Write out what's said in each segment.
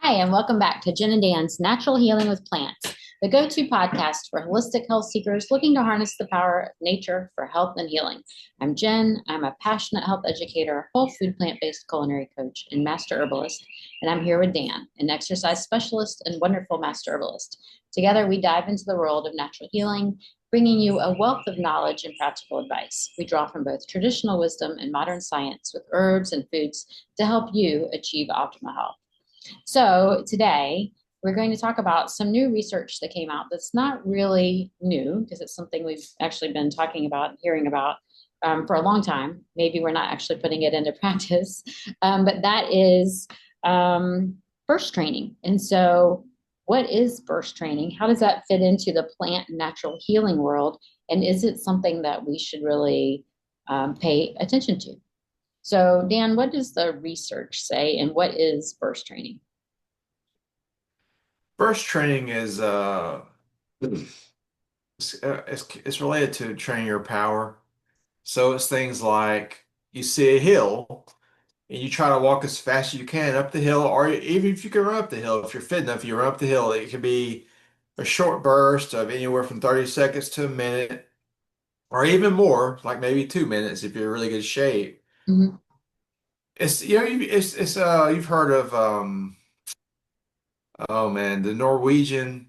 Hi, and welcome back to Jen and Dan's Natural Healing with Plants, the go-to podcast for holistic health seekers looking to harness the power of nature for health and healing. I'm Jen. I'm a passionate health educator, whole food plant-based culinary coach, and master herbalist. And I'm here with Dan, an exercise specialist and wonderful master herbalist. Together, we dive into the world of natural healing, bringing you a wealth of knowledge and practical advice. We draw from both traditional wisdom and modern science with herbs and foods to help you achieve optimal health. So today we're going to talk about some new research that came out that's not really new because it's something we've actually been talking about, hearing about for a long time. Maybe we're not actually putting it into practice, but that is burst training. And so what is burst training? How does that fit into the plant and natural healing world? And is it something that we should really pay attention to? So, Dan, what does the research say, and what is burst training? Burst training is it's related to training your power. So it's things like you see a hill and you try to walk as fast as you can up the hill, or even if you can run up the hill, if you're fit enough, you run up the hill. It can be a short burst of anywhere from 30 seconds to a minute, or even more, like maybe 2 minutes if you're in really good shape. Mhm. It's you've heard of oh man, the Norwegian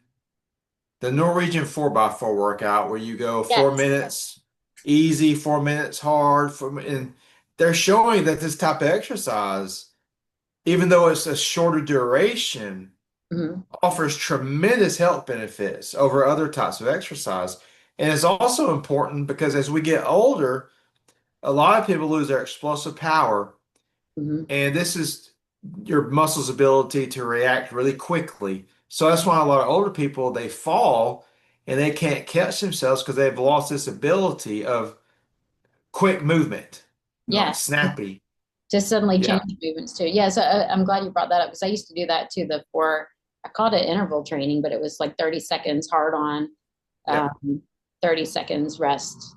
4x4 workout where you go four Yes. minutes easy, 4 minutes hard, and they're showing that this type of exercise, even though it's a shorter duration, Mhm. offers tremendous health benefits over other types of exercise. And it's also important because as we get older, a lot of people lose their explosive power, Mhm. and this is your muscles' ability to react really quickly. So that's why a lot of older people they fall and they can't catch themselves because they've lost this ability of quick movement, like Yes. snappy. Just suddenly Yeah, change movements too. Yeah. So I'm glad you brought that up because I used to do that too. I called it interval training, but it was like 30 seconds hard on, yep, um, 30 seconds rest,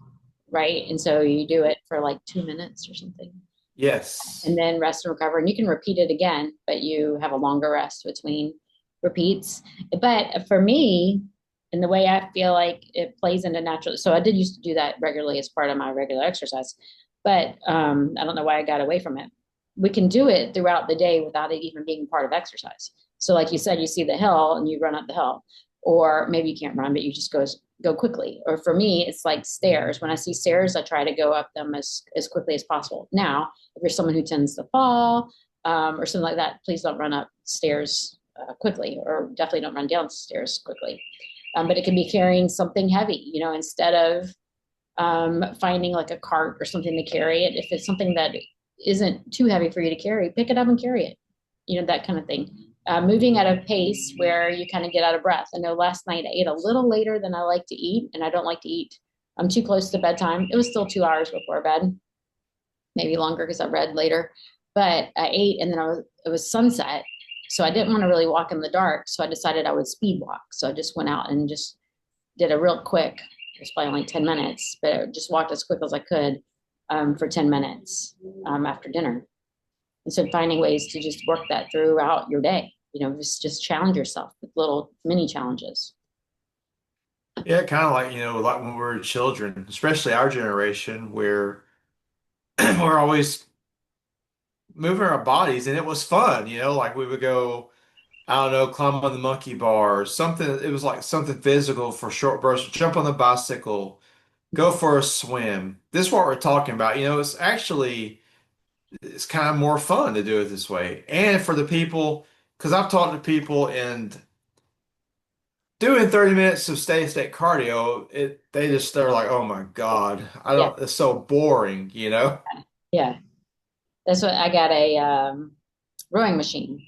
right? And so you do it for like 2 minutes or something, and yes. then rest and recover. And you can repeat it again, but you have a longer rest between repeats. But for me, and the way I feel like it plays into natural, so I did used to do that regularly as part of my regular exercise, but I don't know why I got away from it. We can do it throughout the day without it even being part of exercise. So, like you said, you see the hill and you run up the hill, or maybe you can't run, but you just go quickly. Or for me, it's like stairs. When I see stairs, I try to go up them as quickly as possible. Now, if you're someone who tends to fall or something like that, please don't run up stairs quickly, or definitely don't run downstairs quickly. But it can be carrying something heavy, instead of finding like a cart or something to carry it. If it's something that isn't too heavy for you to carry, pick it up and carry it, that kind of thing. Moving at a pace where you kind of get out of breath. I know last night I ate a little later than I like to eat, and I don't like to eat. I'm too close to bedtime. It was still 2 hours before bed, maybe longer because I read later. But I ate, and then it was sunset, so I didn't want to really walk in the dark. So I decided I would speed walk. So I just went out and just did a real quick. It was probably only 10 minutes, but I just walked as quick as I could for 10 minutes after dinner. And so finding ways to just work that throughout your day. Just challenge yourself with little mini challenges. Yeah, kind of like when we were children, especially our generation, where we're always moving our bodies, and it was fun. Like we would go, I don't know, climb on the monkey bar or something. It was like something physical for short bursts, jump on the bicycle, go for a swim. This is what we're talking about. It's kind of more fun to do it this way. And for the people, because I've talked to people and doing 30 minutes of steady state cardio, they're like, oh my God, Yeah, it's so boring. yeah. That's what I got a rowing machine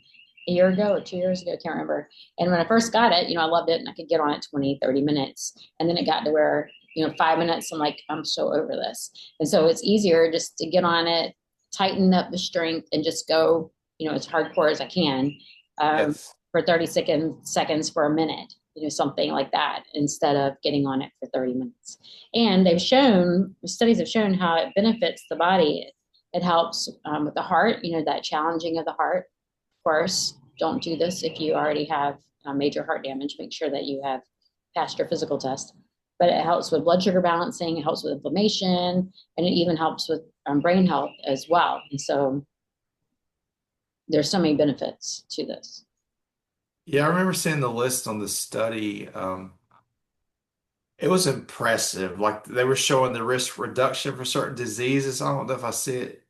a year ago or 2 years ago, I can't remember. And when I first got it, I loved it and I could get on it 20, 30 minutes. And then it got to where, 5 minutes, I'm like, I'm so over this. And so it's easier just to get on it, tighten up the strength and just go, as hardcore as I can Yes. for 30 seconds for a minute, something like that, instead of getting on it for 30 minutes. And studies have shown how it benefits the body. It helps with the heart, that challenging of the heart, of course. don't do this if you already have major heart damage. Make sure that you have passed your physical test. But it helps with blood sugar balancing, it helps with inflammation, and it even helps with brain health as well. And so there's so many benefits to this. Yeah, I remember seeing the list on the study. It was impressive. Like they were showing the risk reduction for certain diseases. I don't know if I see it,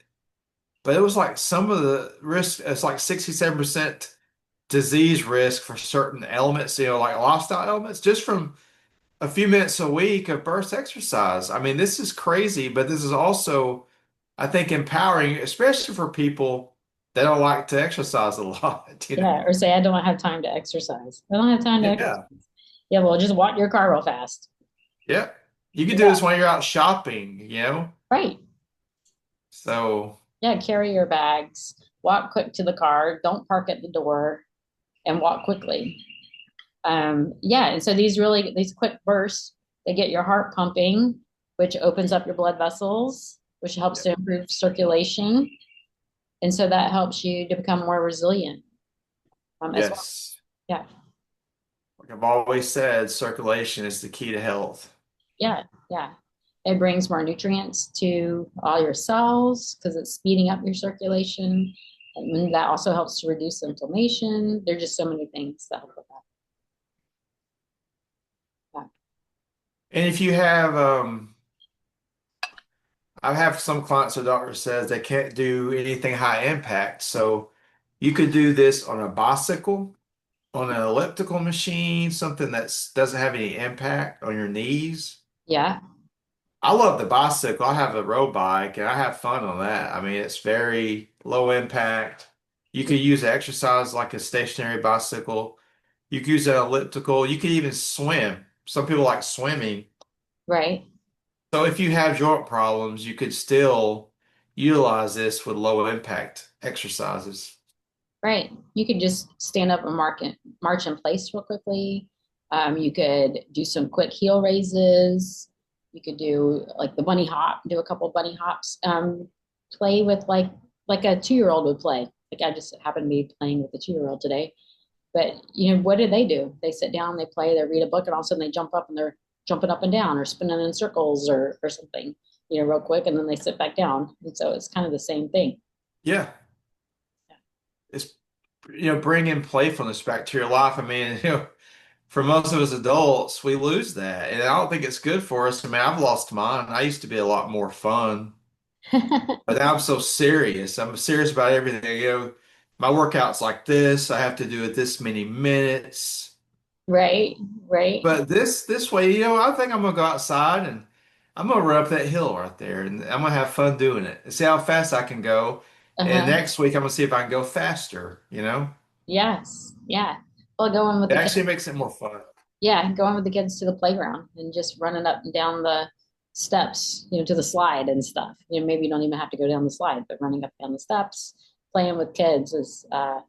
but it was like some of the risk, it's like 67% disease risk for certain elements, like lifestyle elements, just from a few minutes a week of burst exercise. I mean, this is crazy, but this is also, I think, empowering, especially for people that don't like to exercise a lot, Yeah, or say I don't have time to exercise. I don't have time to exercise. Yeah, Yeah, well, just walk your car real fast. yeah. You can do Yeah, this when you're out shopping. right. So, Yeah, carry your bags, walk quick to the car, don't park at the door, and walk quickly. Yeah, and so these quick bursts, they get your heart pumping, which opens up your blood vessels, which helps yeah. to improve circulation, and so that helps you to become more resilient as well. Yes. Yeah, Like I've always said, circulation is the key to health. yeah, yeah. It brings more nutrients to all your cells because it's speeding up your circulation, and that also helps to reduce inflammation. There's just so many things that help with that. And if you have, I have some clients, the doctor says they can't do anything high impact. So you could do this on a bicycle, on an elliptical machine, something that doesn't have any impact on your knees. Yeah, I love the bicycle. I have a road bike and I have fun on that. I mean, it's very low impact. You could use exercise like a stationary bicycle. You could use an elliptical. You could even swim. Some people like swimming. right. So if you have joint problems, you could still utilize this with low impact exercises. Right. You could just stand up and march in place real quickly. You could do some quick heel raises. You could do like the bunny hop, do a couple bunny hops. Play with like a 2-year-old would play. Like I just happened to be playing with a 2-year-old today. But what do? They sit down, they play, they read a book, and all of a sudden they jump up and they're jumping up and down or spinning in circles or something, real quick, and then they sit back down. And so it's kind of the same thing. Yeah, it's bringing playfulness back to your life. I mean, for most of us adults, we lose that, and I don't think it's good for us. I mean, I've lost mine. I used to be a lot more fun, but now I'm so serious. I'm serious about everything. My workout's like this. I have to do it this many minutes. Right, right. But this way, I think I'm gonna go outside and I'm gonna run up that hill right there, and I'm gonna have fun doing it and see how fast I can go. And Uh-huh. next week, I'm gonna see if I can go faster. Yes, yeah. Well, going with It the kids, actually makes it more fun. yeah, going with the kids to the playground and just running up and down the steps, to the slide and stuff. Maybe you don't even have to go down the slide, but running up and down the steps, playing with kids is a,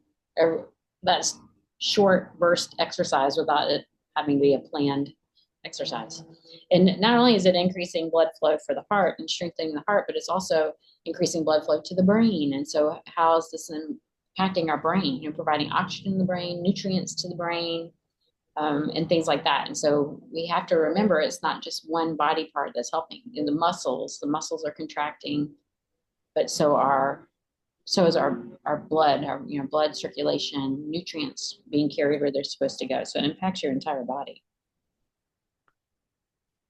that's short burst exercise without it having to be a planned exercise. And not only is it increasing blood flow for the heart and strengthening the heart, but it's also increasing blood flow to the brain. And so, how is this impacting our brain? Providing oxygen in the brain, nutrients to the brain, and things like that. And so we have to remember it's not just one body part that's helping. The muscles are contracting, but so is our blood, our blood circulation, nutrients being carried where they're supposed to go. So it impacts your entire body.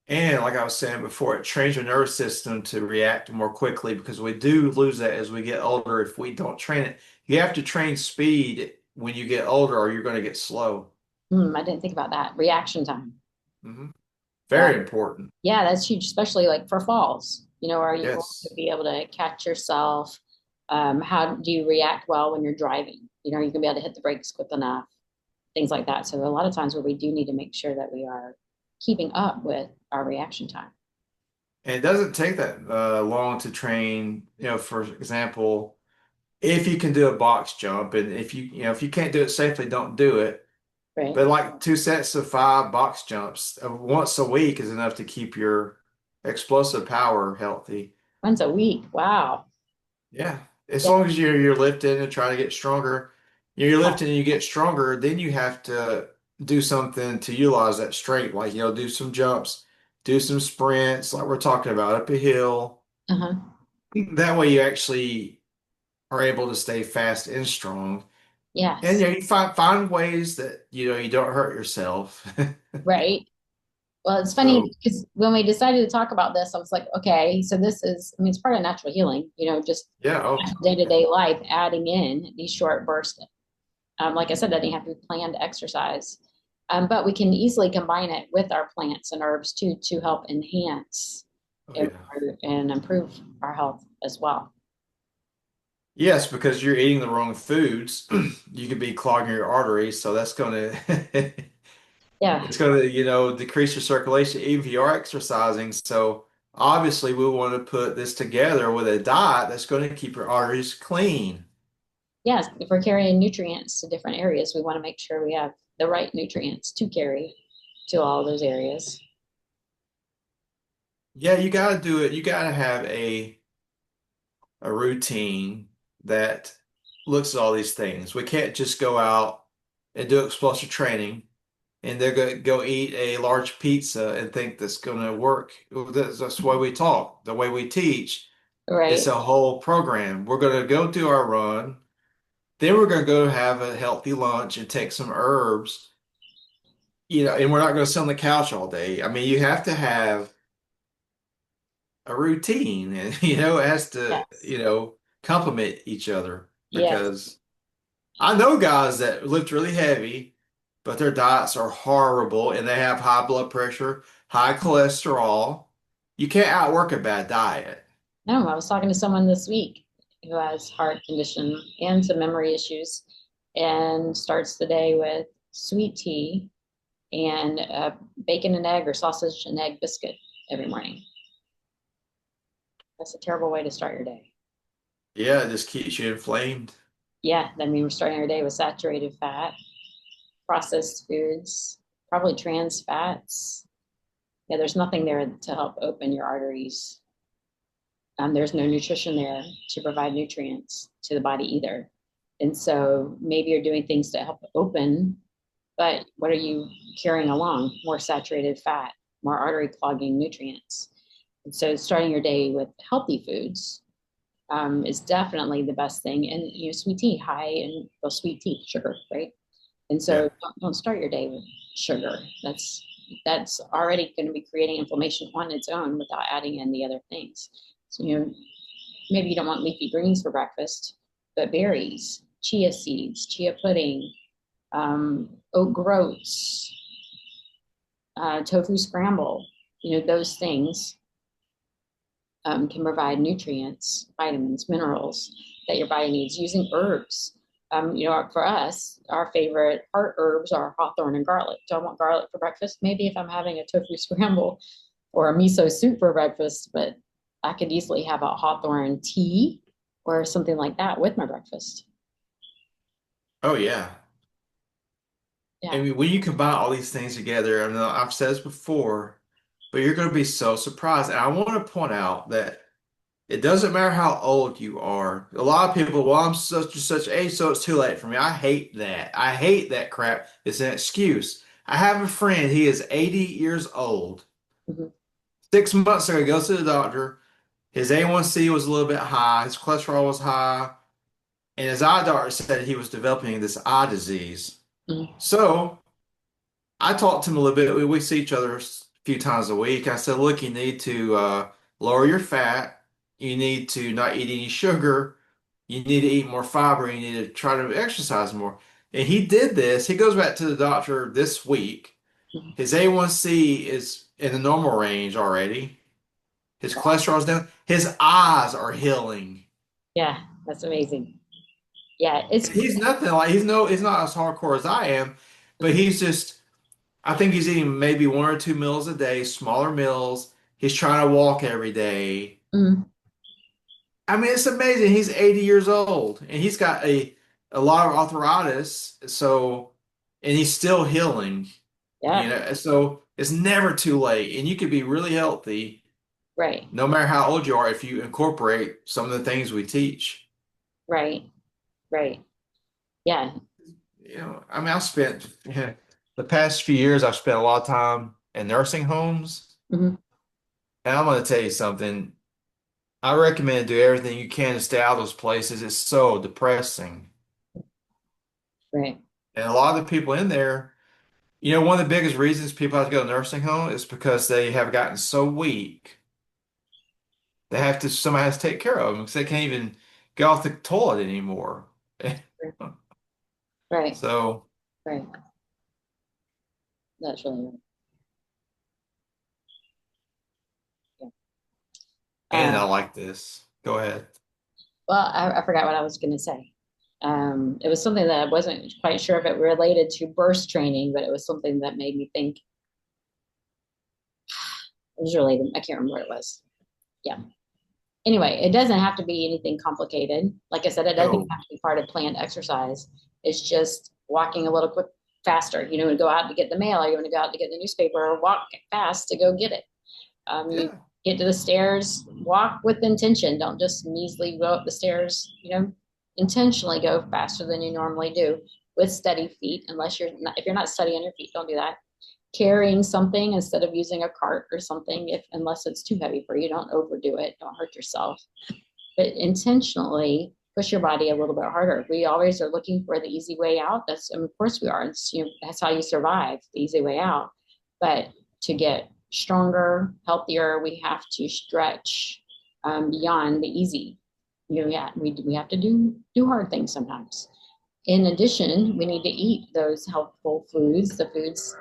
And like I was saying before, it trains your nervous system to react more quickly because we do lose that as we get older if we don't train it. You have to train speed when you get older, or you're going to get slow. I didn't think about that. Reaction time. Hmm. Yeah. Very important. Yeah, that's huge, especially like for falls. Are you going to Yes. be able to catch yourself? How do you react well when you're driving? Are you going to be able to hit the brakes quick enough? Things like that. So a lot of times where we do need to make sure that we are keeping up with our reaction time. And it doesn't take that long to train. For example, if you can do a box jump, and if you can't do it safely, don't do it. Right. But like 2 sets of 5 box jumps once a week is enough to keep your explosive power healthy. Once a week. Wow. Yeah, as Yeah. long as you're lifting and trying to get stronger. you're lifting and you get stronger, then you have to do something to utilize that strength, like, do some jumps, do some sprints, like we're talking about up a hill. Uh-huh. That way you actually are able to stay fast and strong. And Yes. you find ways that you don't hurt yourself. Right. Well, it's funny So because when we decided to talk about this, I was like, okay, so this is, I mean, it's part of natural healing, just yeah, oh yeah. day-to-day life, adding in these short bursts. Like I said, that doesn't have to be planned exercise. But we can easily combine it with our plants and herbs too to help enhance Oh and, yeah. and improve our health as well. Yes, because you're eating the wrong foods, you could be clogging your arteries, so that's gonna Yeah. it's gonna, decrease your circulation even if you are exercising. So obviously we want to put this together with a diet that's going to keep your arteries clean. Yes. If we're carrying nutrients to different areas, we want to make sure we have the right nutrients to carry to all those areas. Yeah, you got to do it. You got to have a routine that looks at all these things. We can't just go out and do explosive training and they're going to go eat a large pizza and think that's going to work. That's the way we talk, the way we teach. It's Right. a whole program. We're going to go do our run, then we're going to go have a healthy lunch and take some herbs, and we're not going to sit on the couch all day. I mean, you have to have a routine and, it has to, Yes. complement each other Yes. because I know guys that lift really heavy, but their diets are horrible and they have high blood pressure, high cholesterol. You can't outwork a bad diet. No, I was talking to someone this week who has heart condition and some memory issues and starts the day with sweet tea and bacon and egg or sausage and egg biscuit every morning. That's a terrible way to start your day. Yeah, it just keeps you inflamed. Yeah, I mean, we're starting our day with saturated fat, processed foods, probably trans fats. Yeah, there's nothing there to help open your arteries. There's no nutrition there to provide nutrients to the body either. And so maybe you're doing things to help open, but what are you carrying along? More saturated fat, more artery clogging nutrients. And so starting your day with healthy foods is definitely the best thing. And sweet tea, high in well, sweet tea, sugar, right? And Yeah. so don't start your day with sugar. That's already going to be creating inflammation on its own without adding in the other things. So maybe you don't want leafy greens for breakfast, but berries, chia seeds, chia pudding, oat groats, tofu scramble, those things can provide nutrients, vitamins, minerals that your body needs using herbs. For us, our favorite heart herbs are hawthorn and garlic. Do I want garlic for breakfast? Maybe if I'm having a tofu scramble or a miso soup for breakfast, but I could easily have a hawthorn tea or something like that with my breakfast. Oh yeah. I Yeah. mean, when you combine all these things together, I mean, I've said this before, but you're going to be so surprised. And I want to point out that it doesn't matter how old you are. A lot of people, well, I'm such and such age, so it's too late for me. I hate that. I hate that crap. It's an excuse. I have a friend, he is 80 years old. Mhm. 6 months ago, he goes to the doctor. His A1C was a little bit high, his cholesterol was high, and his eye doctor said he was developing this eye disease. Mhm. So I talked to him a little bit. We see each other a few times a week. I said, look, you need to lower your fat. You need to not eat any sugar. You need to eat more fiber. You need to try to exercise more. And he did this. He goes back to the doctor this week. Mhm. His A1C is in the normal range already. His cholesterol's down. His eyes are healing. Yeah, that's amazing. Yeah, it's He's nothing like he's not as hardcore as I am, but he's just I think he's eating maybe 1 or 2 meals a day, smaller meals. He's trying to walk every day. mm, I mean, it's amazing. He's 80 years old and he's got a lot of arthritis, and he's still healing, yeah, So it's never too late and you could be really healthy right, no matter how old you are if you incorporate some of the things we teach. right, right. Yeah. I mean, I've spent the past few years, I've spent a lot of time in nursing homes. Hmm. And I'm going to tell you something. I recommend do everything you can to stay out of those places. It's so depressing. Right. And a lot of the people in there, one of the biggest reasons people have to go to nursing home is because they have gotten so weak. Somebody has to take care of them because they can't even get off the toilet anymore. Right. So, Right. That's really right. Yeah. and I Um, like this. Go ahead. well, I forgot what I was going to say. It was something that I wasn't quite sure if it related to burst training, but it was something that made me think it was related. I can't remember what it was. Yeah. Anyway, it doesn't have to be anything complicated. Like I said, it doesn't even No. have to be part of planned exercise. It's just walking a little quick faster. You know, to go out to get the mail, or you want to go out to get the newspaper, or walk fast to go get it. You Yeah. get to the stairs, walk with intention. Don't just measly go up the stairs. Intentionally go faster than you normally do with steady feet. Unless you're not, if you're not steady on your feet, don't do that. Carrying something instead of using a cart or something, if unless it's too heavy for you, don't overdo it. Don't hurt yourself, but intentionally push your body a little bit harder. We always are looking for the easy way out. Of course we are. That's how you survive, the easy way out. But to get stronger, healthier, we have to stretch beyond the easy. Yeah, we have to do hard things sometimes. In addition, we need to eat those healthful foods, the foods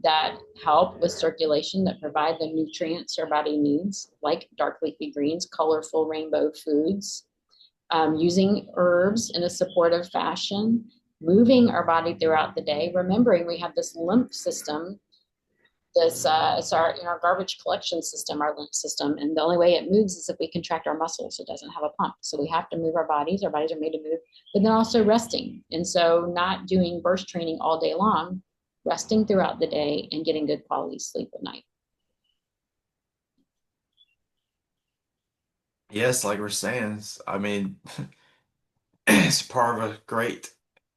that help with circulation, that provide the nutrients our body needs, like dark leafy greens, colorful rainbow foods, using herbs in a supportive fashion, moving our body throughout the day, remembering we have this lymph system. It's our garbage collection system, our lymph system, and the only way it moves is if we contract our muscles. It doesn't have a pump, so we have to move our bodies. Our bodies are made to move, but then also resting. And so, not doing burst training all day long, resting throughout the day, and getting good quality sleep at night. Yes, like we're saying, I mean, it's part of a great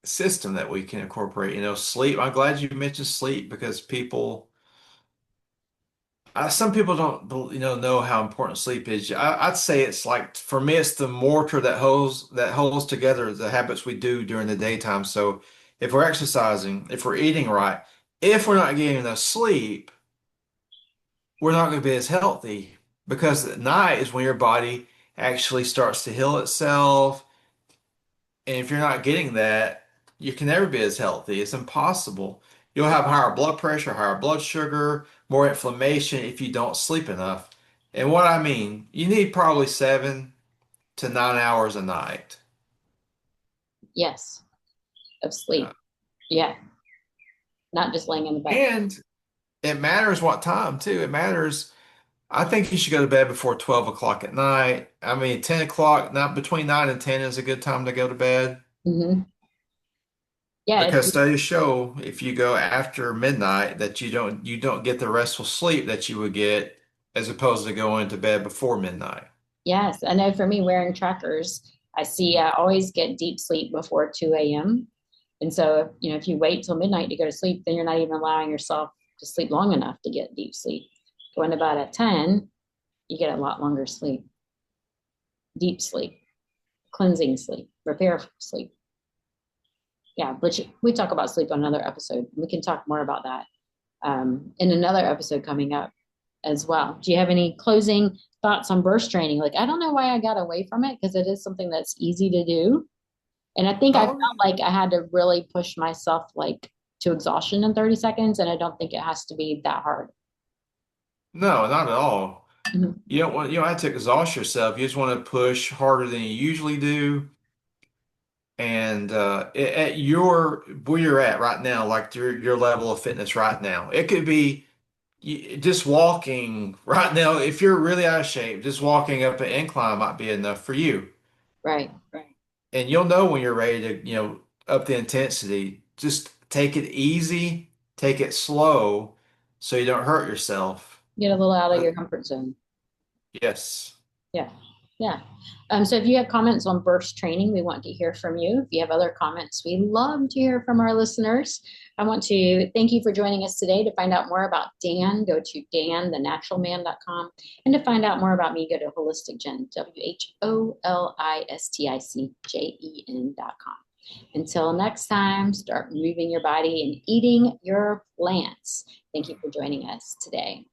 system that we can incorporate. Sleep. I'm glad you mentioned sleep because some people don't, know how important sleep is. I'd say it's like for me, it's the mortar that holds together the habits we do during the daytime. So if we're exercising, if we're eating right, if we're not getting enough sleep, we're not going to be as healthy because at night is when your body actually starts to heal itself. And if you're not getting that, you can never be as healthy. It's impossible. You'll have higher blood pressure, higher blood sugar, more inflammation if you don't sleep enough. And what I mean, you need probably 7 to 9 hours a night. Yes, of Uh, sleep. Yeah, not just laying in the bed. And it matters what time too. It matters. I think you should go to bed before 12 o'clock at night. I mean, 10 o'clock, not between 9 and 10 is a good time to go to bed. Mm-hmm. Yeah, Because studies show if you go after midnight that you don't get the restful sleep that you would get as opposed to going to bed before midnight. yes. I know for me, wearing trackers, I always get deep sleep before 2 a.m. And so, if you wait till midnight to go to sleep, then you're not even allowing yourself to sleep long enough to get deep sleep. Going to bed at 10, you get a lot longer sleep, deep sleep, cleansing sleep, repair sleep. Yeah, which we talk about sleep on another episode. We can talk more about that in another episode coming up as well. Do you have any closing thoughts on burst training? Like, I don't know why I got away from it because it is something that's easy to do. And I think I felt Oh, like I had to really push myself like to exhaustion in 30 seconds. And I don't think it has to be that hard. no, not at all. Mhm. You don't have to exhaust yourself. You just want to push harder than you usually do. And at your where you're at right now, like your level of fitness right now, it could be just walking right now. If you're really out of shape, just walking up an incline might be enough for you. Right. Right. And you'll know when you're ready to, up the intensity. Just take it easy, take it slow, so you don't hurt yourself. Get a little out of But your comfort zone. yes, Yeah. Yeah. So if you have comments on burst training, we want to hear from you. If you have other comments, we love to hear from our listeners. I want to thank you for joining us today. To find out more about Dan, go to danthenaturalman.com. And to find out more about me, go to holisticjen, WHOLISTICJEN.com. Until next time, start moving your body and eating your plants. Thank you for joining us today.